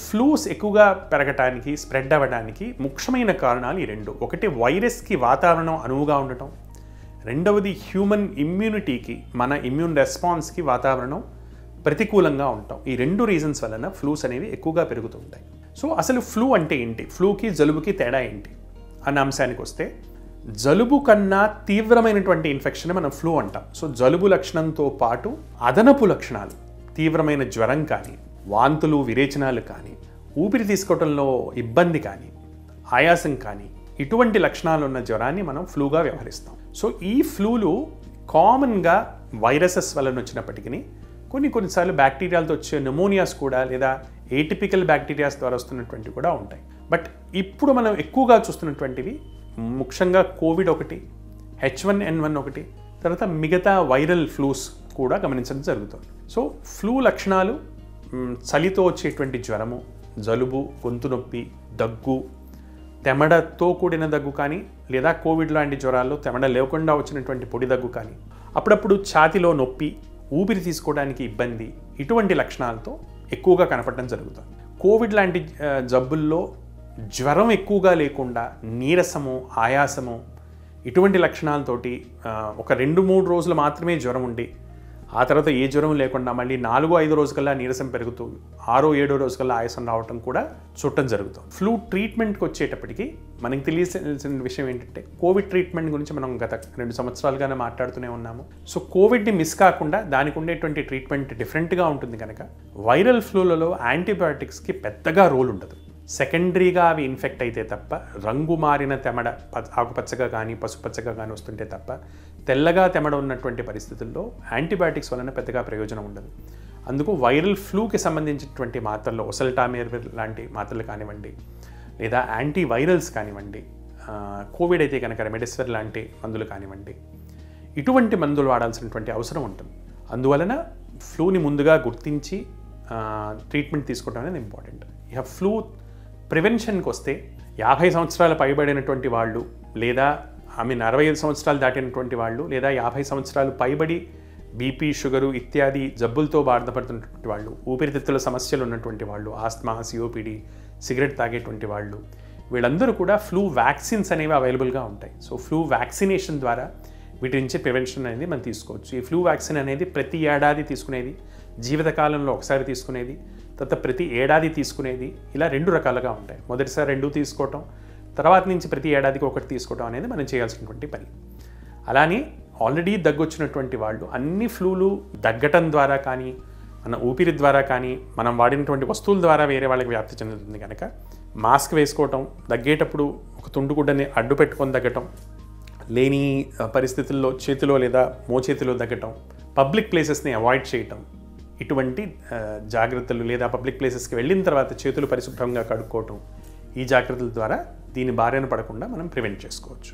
Flus ఎక్కువగా పెరగటానికి, spread అవ్వడానికి ముఖ్యమైన కారణాలు ఈ రెండు. ఒకటి వైరస్కి వాతావరణం అనువుగా ఉండటం, రెండవది హ్యూమన్ ఇమ్యూనిటీకి, మన ఇమ్యూన్ రెస్పాన్స్కి వాతావరణం ప్రతికూలంగా ఉంటాం. ఈ రెండు రీజన్స్ వలన ఫ్లూస్ అనేవి ఎక్కువగా పెరుగుతూ ఉంటాయి. సో అసలు ఫ్లూ అంటే ఏంటి, ఫ్లూకి జలుబుకి తేడా ఏంటి అన్న అంశానికి వస్తే, జలుబు కన్నా తీవ్రమైనటువంటి ఇన్ఫెక్షన్ మనం ఫ్లూ అంటాం. సో జలుబు లక్షణంతో పాటు అదనపు లక్షణాలు, తీవ్రమైన జ్వరం కానీ, వాంతులు విరేచనాలు కానీ, ఊపిరి తీసుకోవడంలో ఇబ్బంది కానీ, ఆయాసం కానీ, ఇటువంటి లక్షణాలు ఉన్న జ్వరాన్ని మనం ఫ్లూగా వ్యవహరిస్తాం. సో ఈ ఫ్లూలు కామన్గా వైరసెస్ వలన వచ్చినప్పటికీ కొన్నిసార్లు బ్యాక్టీరియాలతో వచ్చే న్యూమోనియాస్ కూడా, లేదా ఏటిపికల్ బ్యాక్టీరియాస్ ద్వారా వస్తున్నటువంటివి కూడా ఉంటాయి. బట్ ఇప్పుడు మనం ఎక్కువగా చూస్తున్నటువంటివి ముఖ్యంగా కోవిడ్-1, H1N1 ఒకటి, తర్వాత మిగతా వైరల్ ఫ్లూస్ కూడా గమనించడం జరుగుతుంది. సో ఫ్లూ లక్షణాలు చలితో వచ్చేటువంటి జ్వరము, జలుబు, గొంతు నొప్పి, దగ్గు, తెమడతో కూడిన దగ్గు కానీ, లేదా కోవిడ్ లాంటి జ్వరాల్లో తెమడ లేకుండా వచ్చినటువంటి పొడి దగ్గు కానీ, అప్పుడప్పుడు ఛాతీలో నొప్పి, ఊపిరి తీసుకోవడానికి ఇబ్బంది, ఇటువంటి లక్షణాలతో ఎక్కువగా కనపడడం జరుగుతుంది. కోవిడ్ లాంటి జబ్బుల్లో జ్వరం ఎక్కువగా లేకుండా నీరసము, ఆయాసము, ఇటువంటి లక్షణాలతోటి ఒక 2-3 రోజులు మాత్రమే జ్వరం ఉండి, ఆ తర్వాత ఏ జ్వరం లేకుండా మళ్ళీ 4-5 రోజుకల్లా నీరసం పెరుగుతూ 6-7 రోజుకల్లా ఆయాసం రావటం కూడా చూడటం జరుగుతుంది. ఫ్లూ ట్రీట్మెంట్కి వచ్చేటప్పటికి మనకి తెలియాల్సిన విషయం ఏంటంటే, కోవిడ్ ట్రీట్మెంట్ గురించి మనం గత 2 సంవత్సరాలుగానే మాట్లాడుతూనే ఉన్నాము. సో కోవిడ్ని మిస్ కాకుండా దానికి ఉండేటువంటి ట్రీట్మెంట్ డిఫరెంట్గా ఉంటుంది కనుక, వైరల్ ఫ్లూలలో యాంటీబయాటిక్స్కి పెద్దగా రోల్ ఉండదు. సెకండరీగా అవి ఇన్ఫెక్ట్ అయితే తప్ప, రంగు మారిన తెమడ ఆకుపచ్చగా కానీ పసుపచ్చగా కానీ వస్తుంటే తప్ప, తెల్లగా తెమడ ఉన్నటువంటి పరిస్థితుల్లో యాంటీబయాటిక్స్ వలన పెద్దగా ప్రయోజనం ఉండదు. అందుకు వైరల్ ఫ్లూకి సంబంధించినటువంటి మాత్రలు, ఒసల్టామిర్ లాంటి మాత్రలు కానివ్వండి, లేదా యాంటీవైరల్స్ కానివ్వండి, కోవిడ్ అయితే కనుక రెమెడిసివిర్ లాంటి మందులు కానివ్వండి, ఇటువంటి మందులు వాడాల్సినటువంటి అవసరం ఉంటుంది. అందువలన ఫ్లూని ముందుగా గుర్తించి ట్రీట్మెంట్ తీసుకోవడం అనేది ఇంపార్టెంట్. ఇక ఫ్లూ ప్రివెన్షన్కి వస్తే 50 సంవత్సరాలు పైబడినటువంటి వాళ్ళు, లేదా 65 సంవత్సరాలు దాటినటువంటి వాళ్ళు, లేదా 50 సంవత్సరాలు పైబడి బీపీ, షుగరు ఇత్యాది జబ్బులతో బాధపడుతున్నటువంటి వాళ్ళు, ఊపిరితిత్తుల సమస్యలు ఉన్నటువంటి వాళ్ళు, ఆస్మా, సిఓపిడి, సిగరెట్ తాగేటువంటి వాళ్ళు, వీళ్ళందరూ కూడా ఫ్లూ వ్యాక్సిన్స్ అనేవి అవైలబుల్గా ఉంటాయి. సో ఫ్లూ వ్యాక్సినేషన్ ద్వారా వీటి నుంచి ప్రివెన్షన్ అనేది మనం తీసుకోవచ్చు. ఈ ఫ్లూ వ్యాక్సిన్ అనేది ప్రతి ఏడాది తీసుకునేది, జీవితకాలంలో ఒకసారి తీసుకునేది, తర్వాత ప్రతి ఏడాది తీసుకునేది, ఇలా 2 రకాలుగా ఉంటాయి. మొదటిసారి 2 తీసుకోవటం, తర్వాత నుంచి ప్రతి ఏడాదికి ఒకటి తీసుకోవటం అనేది మనం చేయాల్సినటువంటి పని. అలానే ఆల్రెడీ దగ్గొచ్చినటువంటి వాళ్ళు అన్ని ఫ్లూలు దగ్గటం ద్వారా కానీ, మన ఊపిరి ద్వారా కానీ, మనం వాడినటువంటి వస్తువుల ద్వారా వేరే వాళ్ళకి వ్యాప్తి చెందుతుంది కనుక, మాస్క్ వేసుకోవటం, దగ్గేటప్పుడు ఒక తుండుగుడ్డని అడ్డు పెట్టుకొని దగ్గటం, లేని పరిస్థితుల్లో చేతిలో లేదా మోచేతిలో దగ్గటం, పబ్లిక్ ప్లేసెస్ని అవాయిడ్ చేయటం, ఇటువంటి జాగ్రత్తలు, లేదా పబ్లిక్ ప్లేసెస్కి వెళ్ళిన తర్వాత చేతులు పరిశుభ్రంగా కడుక్కోవటం, ఈ జాగ్రత్తల ద్వారా దీని బారిన పడకుండా మనం ప్రివెంట్ చేసుకోవచ్చు.